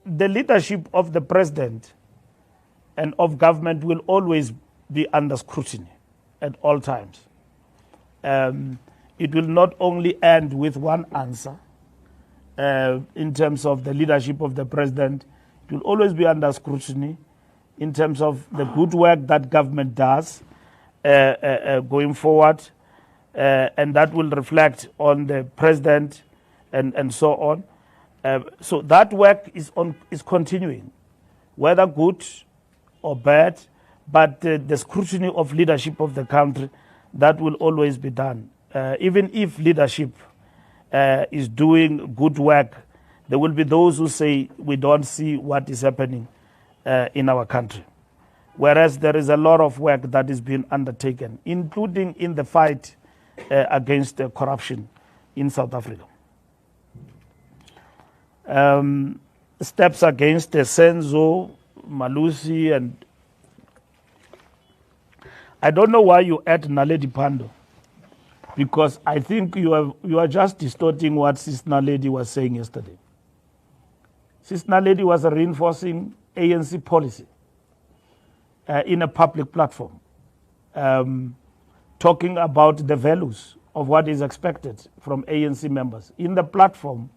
the leadership of the president and of government will always be under scrutiny at all times. It will not only end with one answer in terms of the leadership of the president. It will always be under scrutiny in terms of the good work that government does going forward, and that will reflect on the president and so on. So that work is continuing, whether good or bad, but the scrutiny of leadership of the country, that will always be done. Even if leadership is doing good work, there will be those who say we don't see what is happening in our country. Whereas there is a lot of work that is being undertaken, including in the fight against corruption in South Africa. Steps against Senzo, Malusi, and I don't know why you add Naledi Pandor, because I think you are just distorting what Sis Naledi was saying yesterday. Sis Naledi was reinforcing ANC policy in a public platform, talking about the values of what is expected from ANC members. In the platform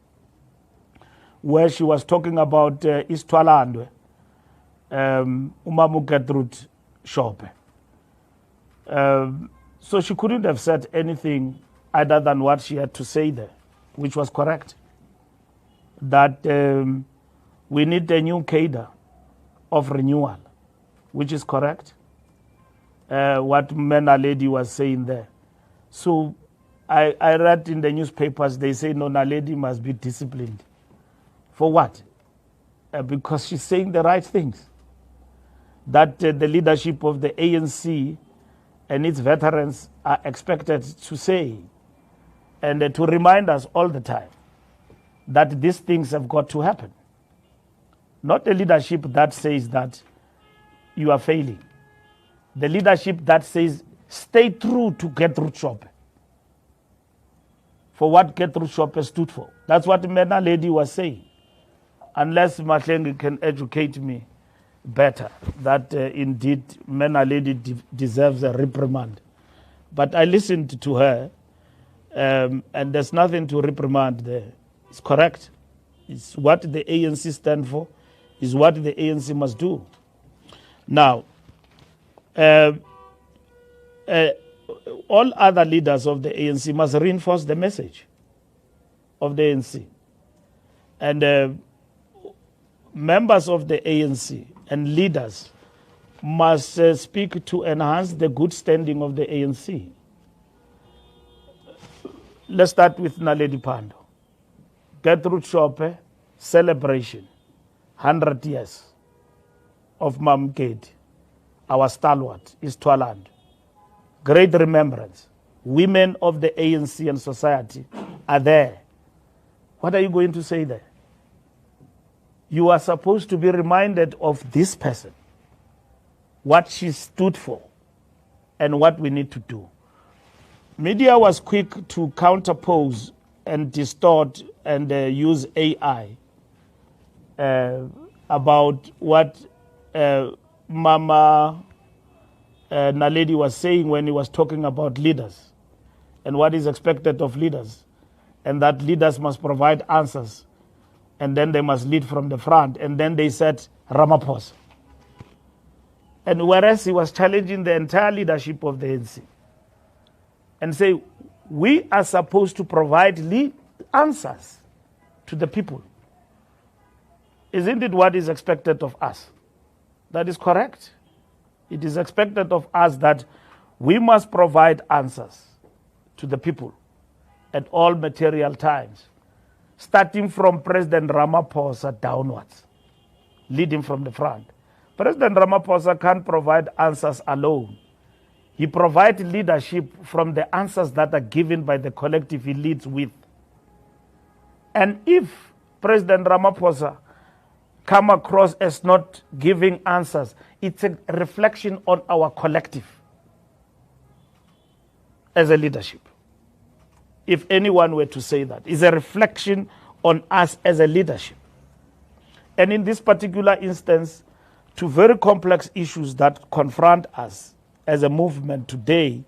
where she was talking about Istwalandwe, Umamu Gertrude Shope. So she couldn't have said anything other than what she had to say there, which was correct. That we need a new cadre of renewal, which is correct. What Naledi was saying there. So I read in the newspapers, they say no, Naledi must be disciplined. For what? Because she's saying the right things. That the leadership of the ANC and its veterans are expected to say and to remind us all the time that these things have got to happen. Not a leadership that says that you are failing. The leadership that says stay true to Gertrude Shope. For what Gertrude Shope stood for. That's what Naledi was saying. Unless Mahlengi can educate me better, that indeed Naledi deserves a reprimand. But I listened to her, and there's nothing to reprimand there. It's correct. It's what the ANC stand for, is what the ANC must do. Now, all other leaders of the ANC must reinforce the message of the ANC. And members of the ANC and leaders must speak to enhance the good standing of the ANC. Let's start with Naledi Pandor. Gertrude Shope, celebration, 100 years of Mam Gedi, our stalwart, Istwaland. Great remembrance. Women of the ANC and society are there. What are you going to say there? You are supposed to be reminded of this person, what she stood for, and what we need to do. Media was quick to counterpose and distort and use AI about what Mama Naledi was saying when he was talking about leaders and what is expected of leaders, and that leaders must provide answers, and then they must lead from the front, and then they said Ramaphosa. And whereas he was challenging the entire leadership of the ANC and say, we are supposed to provide answers to the people. Isn't it what is expected of us? That is correct. It is expected of us that we must provide answers to the people at all material times, starting from President Ramaphosa downwards, leading from the front. President Ramaphosa can't provide answers alone. He provides leadership from the answers that are given by the collective he leads with. And if President Ramaphosa come across as not giving answers, it's a reflection on our collective as a leadership. If anyone were to say that, it's a reflection on us as a leadership. And in this particular instance, to very complex issues that confront us as a movement today,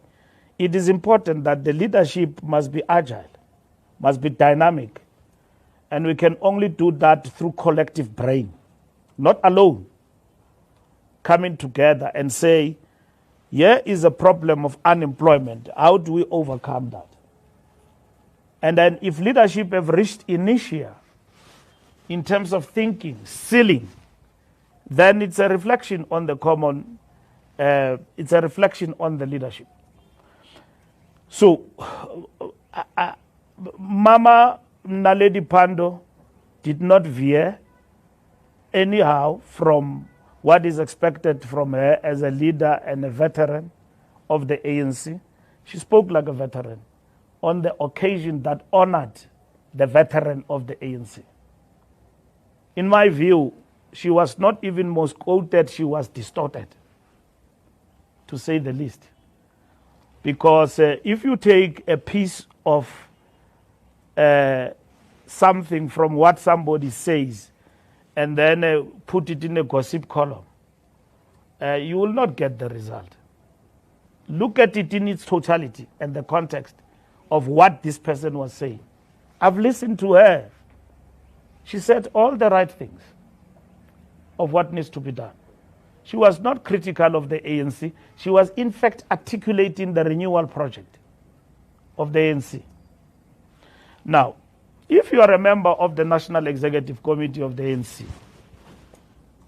it is important that the leadership must be agile, must be dynamic. And we can only do that through collective brain, not alone. Coming together and say, here is a problem of unemployment. How do we overcome that? And then if leadership have reached inertia in terms of thinking, ceiling, then it's a reflection on the common, it's a reflection on the leadership. So, Mama Naledi Pandor did not veer anyhow from what is expected from her as a leader and a veteran of the ANC. She spoke like a veteran on the occasion that honored the veteran of the ANC. In my view, she was not even most quoted, she was distorted, to say the least. Because if you take a piece of something from what somebody says and then put it in a gossip column, you will not get the result. Look at it in its totality and the context of what this person was saying. I've listened to her. She said all the right things of what needs to be done. She was not critical of the ANC. She was in fact articulating the renewal project of the ANC. Now, if you are a member of the National Executive Committee of the ANC,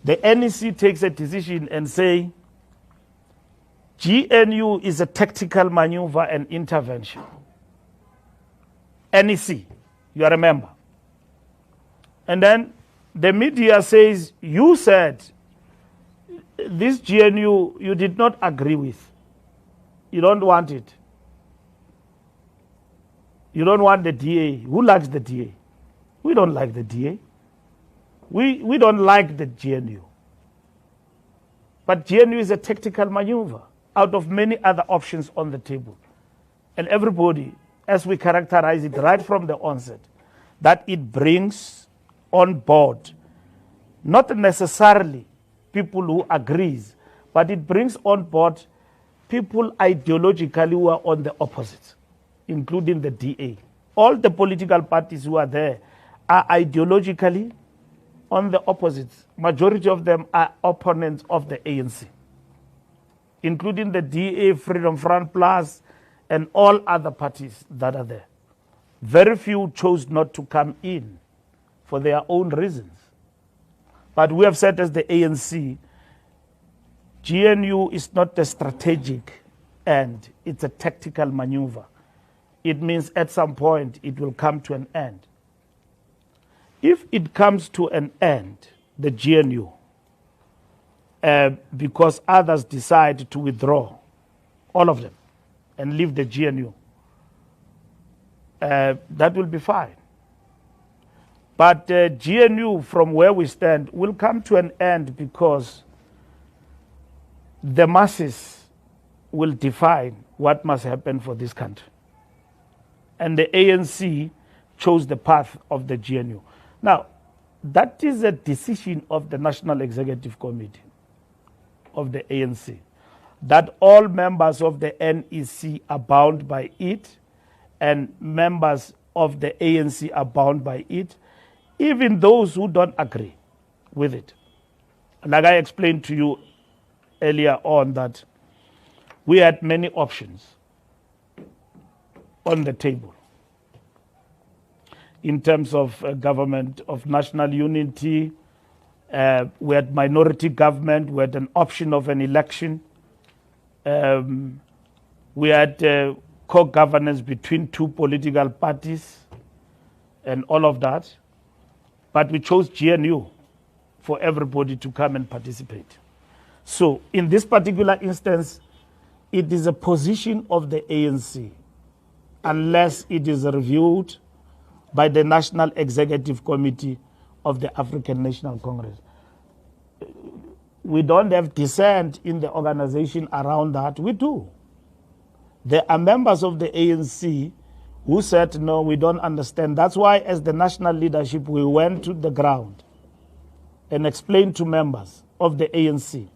the NEC takes a decision and say, GNU is a tactical maneuver and intervention. NEC, you are a member. And then the media says, you said this GNU you did not agree with. You don't want it. You don't want the DA. Who likes the DA? We don't like the DA. We don't like the GNU. But GNU is a tactical maneuver out of many other options on the table. And everybody, as we characterize it right from the onset, that it brings on board not necessarily people who agrees, but it brings on board people ideologically who are on the opposite, including the DA. All the political parties who are there are ideologically on the opposites. Majority of them are opponents of the ANC, including the DA, Freedom Front Plus, and all other parties that are there. Very few chose not to come in for their own reasons. But we have said as the ANC, GNU is not a strategic end, it's a tactical maneuver. It means at some point it will come to an end. If it comes to an end, the GNU, because others decide to withdraw, all of them, and leave the GNU, that will be fine. But GNU, from where we stand, will come to an end because the masses will define what must happen for this country. And the ANC chose the path of the GNU. Now, that is a decision of the National Executive Committee of the ANC, that all members of the NEC are bound by it, and members of the ANC are bound by it, even those who don't agree with it. Like I explained to you earlier on, that we had many options on the table in terms of government of national unity. We had minority government, we had an option of an election. We had co-governance between two political parties and all of that. But we chose GNU for everybody to come and participate. So in this particular instance, it is a position of the ANC, unless it is reviewed by the National Executive Committee of the African National Congress. We don't have dissent in the organization around that. We do. There are members of the ANC who said, no, we don't understand. That's why as the national leadership, we went to the ground and explain to members of the ANC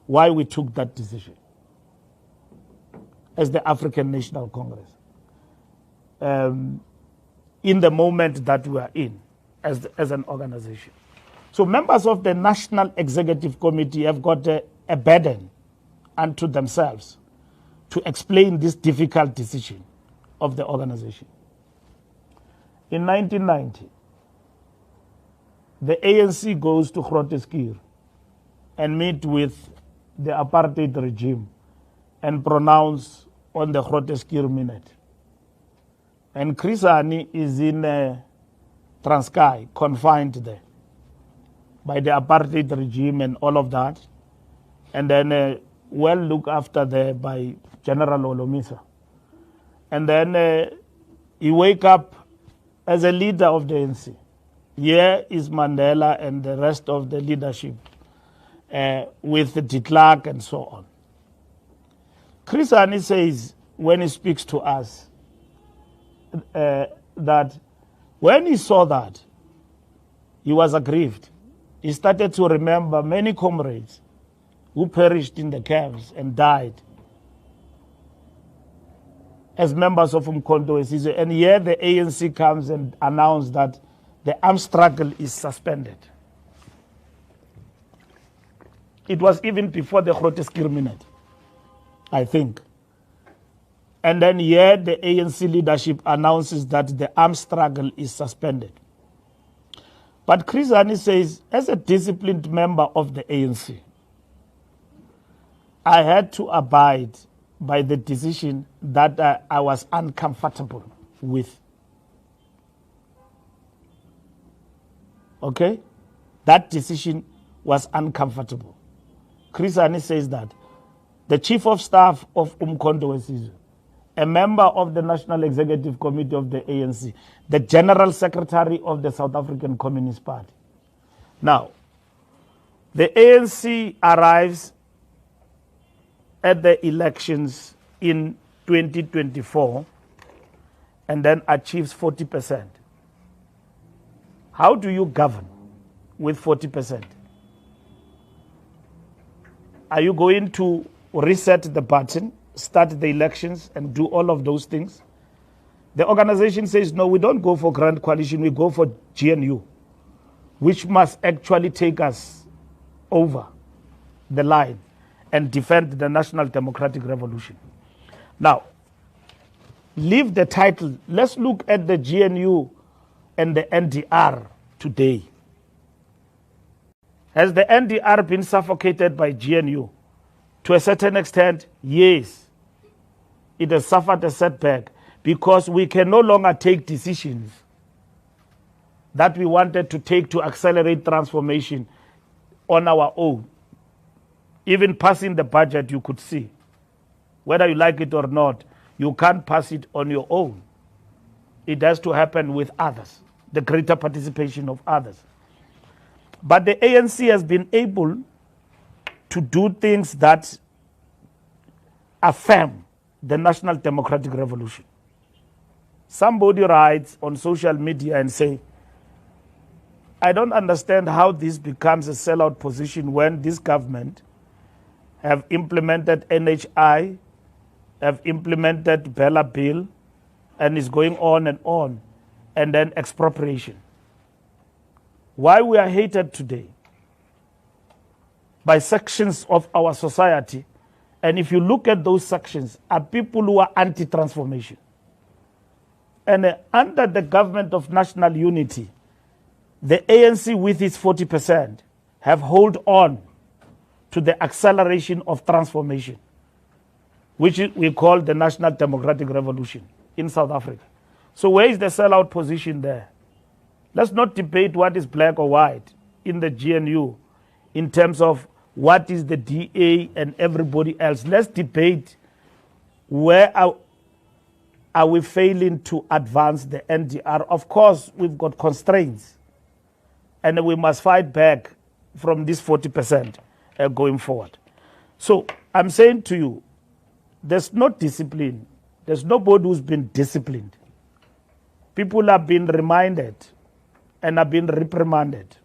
why we took that decision as the African National Congress in the moment that we are in as an organization. So members of the National Executive Committee have got a burden unto themselves to explain this difficult decision of the organization. In 1990, the ANC goes to Groote and meet with the apartheid regime and pronounce on the Groote minute. And Chris Hani is in Transkei, confined there by the apartheid regime and all of that. And then well looked after there by General Olomisa. And then he wake up as a leader of the ANC. Here is Mandela and the rest of the leadership with de Klerk and so on. Chris Hani says, when he speaks to us, that when he saw that, he was aggrieved. He started to remember many comrades who perished in the camps and died as members of Umkhonto we Sizwe. And here the ANC comes and announces that the armed struggle is suspended. It was even before the Groote minute, I think. And then here the ANC leadership announces that the armed struggle is suspended. But Chris Hani says, as a disciplined member of the ANC, I had to abide by the decision that I was uncomfortable with. Okay? That decision was uncomfortable. Chris Hani says that the Chief of Staff of Umkhonto we Sizwe, a member of the National Executive Committee of the ANC, the General Secretary of the South African Communist Party. Now, the ANC arrives at the elections in 2024 and then achieves 40%. How do you govern with 40%? Are you going to reset the button, start the elections, and do all of those things? The organization says, no, we don't go for Grand Coalition, we go for GNU, which must actually take us over the line and defend the National Democratic Revolution. Now, leave the title. Let's look at the GNU and the NDR today. Has the NDR been suffocated by GNU? To a certain extent, yes. It has suffered a setback because we can no longer take decisions that we wanted to take to accelerate transformation on our own. Even passing the budget, you could see. Whether you like it or not, you can't pass it on your own. It has to happen with others, the greater participation of others. But the ANC has been able to do things that affirm the National Democratic Revolution. Somebody writes on social media and say, I don't understand how this becomes a sellout position when this government have implemented NHI, have implemented Bella Bill, and is going on, and then expropriation. Why we are hated today by sections of our society, and if you look at those sections, are people who are anti-transformation. And under the government of national unity, the ANC with its 40% have held on to the acceleration of transformation, which we call the National Democratic Revolution in South Africa. So where is the sellout position there? Let's not debate what is black or white in the GNU in terms of what is the DA and everybody else. Let's debate where are we failing to advance the NDR. Of course, we've got constraints, and we must fight back from this 40% going forward. So I'm saying to you, there's no discipline. There's nobody who's been disciplined. People have been reminded and have been reprimanded.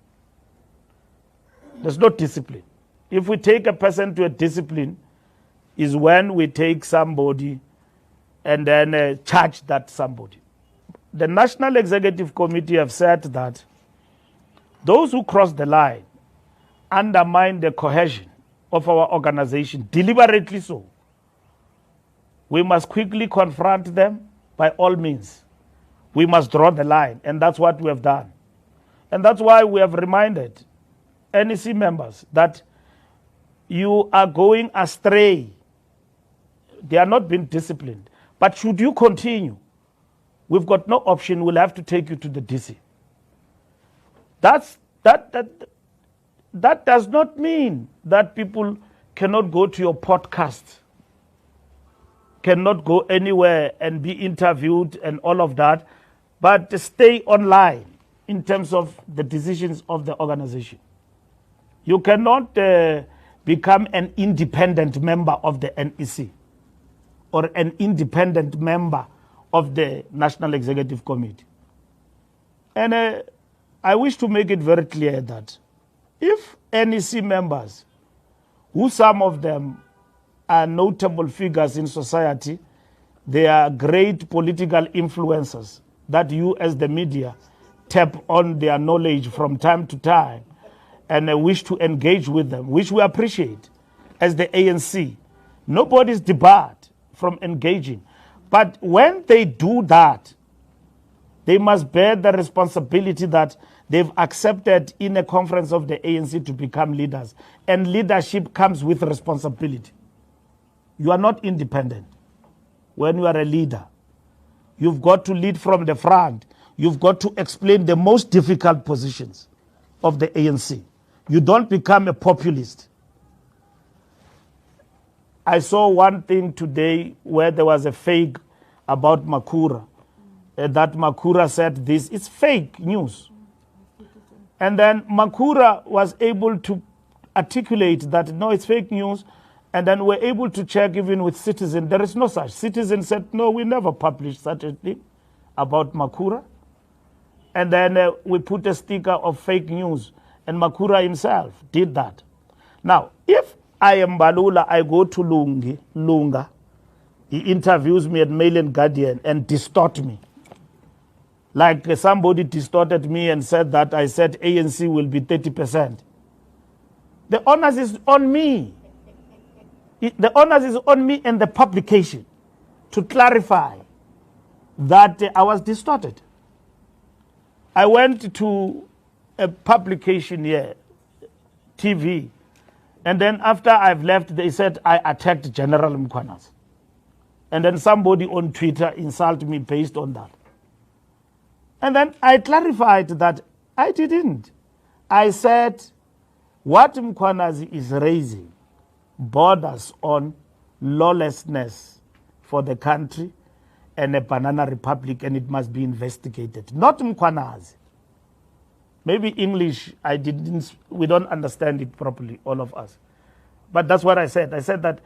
There's no discipline. If we take a person to a discipline, is when we take somebody and then charge that somebody. The National Executive Committee have said that those who cross the line undermine the cohesion of our organization, deliberately so. We must quickly confront them by all means. We must draw the line, and that's what we have done. And that's why we have reminded NEC members that you are going astray. They are not being disciplined. But should you continue, we've got no option. We'll have to take you to the DC. That does not mean that people cannot go to your podcast, cannot go anywhere and be interviewed and all of that, but stay online in terms of the decisions of the organization. You cannot become an independent member of the NEC or an independent member of the National Executive Committee. And I wish to make it very clear that if NEC members, who some of them are notable figures in society, they are great political influencers that you as the media tap on their knowledge from time to time and wish to engage with them, which we appreciate as the ANC. Nobody's debarred from engaging. But when they do that, they must bear the responsibility that they've accepted in a conference of the ANC to become leaders. And leadership comes with responsibility. You are not independent when you are a leader. You've got to lead from the front. You've got to explain the most difficult positions of the ANC. You don't become a populist. I saw one thing today where there was a fake about Makura. That Makura said this. It's fake news. And then Makura was able to articulate that, no, it's fake news. And then we're able to check even with Citizen. There is no such. Citizen said, no, we never published such a thing about Makura. And then we put a sticker of fake news. And Makura himself did that. Now, if I am Balula, I go to Lunga. He interviews me at Mail and Guardian and distort me. Like somebody distorted me and said that I said ANC will be 30%. The onus is on me. The onus is on me and the publication to clarify that I was distorted. I went to a publication here, TV, and then after I've left, they said I attacked General Mkhwanazi. And then somebody on Twitter insulted me based on that. And then I clarified that I didn't. I said what Mkhwanazi is raising borders on lawlessness for the country and a banana republic, and it must be investigated. Not Mkhwanazi. Maybe English, we don't understand it properly, all of us. But that's what I said. I said that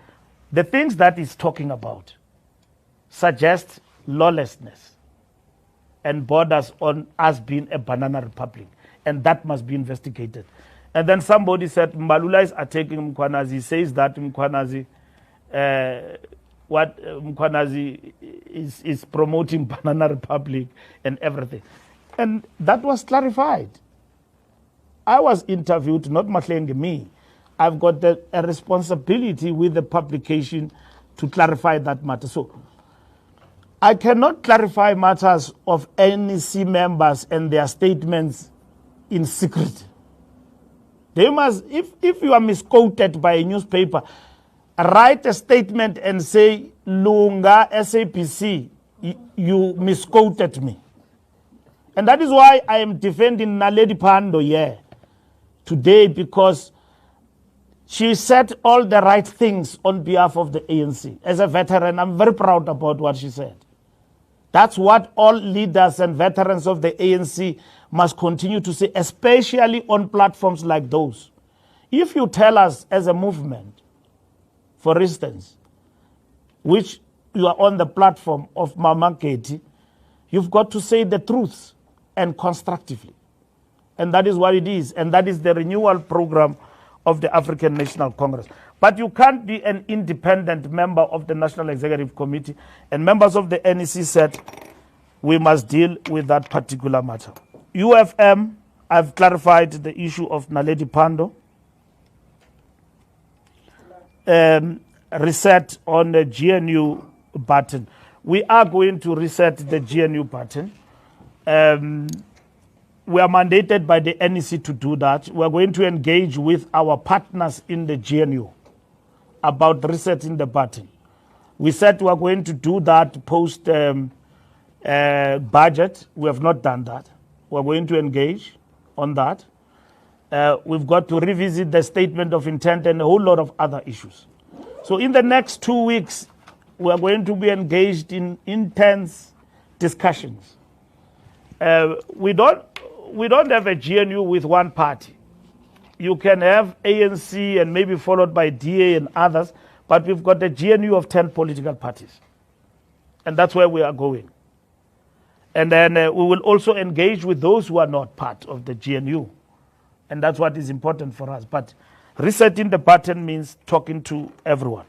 the things that he's talking about suggest lawlessness and borders on us being a banana republic, and that must be investigated. And then somebody said Mbalula is attacking Mkhwanazi. He says that Mkhwanazi, Mkhwanazi is promoting banana republic and everything. And that was clarified. I was interviewed, not Mahlenge, me. I've got a responsibility with the publication to clarify that matter. So I cannot clarify matters of NEC members and their statements in secret. They must, if you are misquoted by a newspaper, write a statement and say, Lunga, SAPC, you misquoted me. And that is why I am defending Naledi Pando here today, because she said all the right things on behalf of the ANC. As a veteran, I'm very proud about what she said. That's what all leaders and veterans of the ANC must continue to say, especially on platforms like those. If you tell us as a movement, for instance, which you are on the platform of Mama Katie, you've got to say the truth and constructively. And that is what it is. And that is the renewal program of the African National Congress. But you can't be an independent member of the National Executive Committee. And members of the NEC said we must deal with that particular matter. UFM, I've clarified the issue of Naledi Pandor. Reset on the GNU button. We are going to reset the GNU button. We are mandated by the NEC to do that. We are going to engage with our partners in the GNU about resetting the button. We said we are going to do that post budget. We have not done that. We are going to engage on that. We've got to revisit the statement of intent and a whole lot of other issues. So in the next 2 weeks, we are going to be engaged in intense discussions. We don't have a GNU with one party. You can have ANC and maybe followed by DA and others, but we've got a GNU of 10 political parties. And that's where we are going. And then we will also engage with those who are not part of the GNU. And that's what is important for us. But resetting the button means talking to everyone.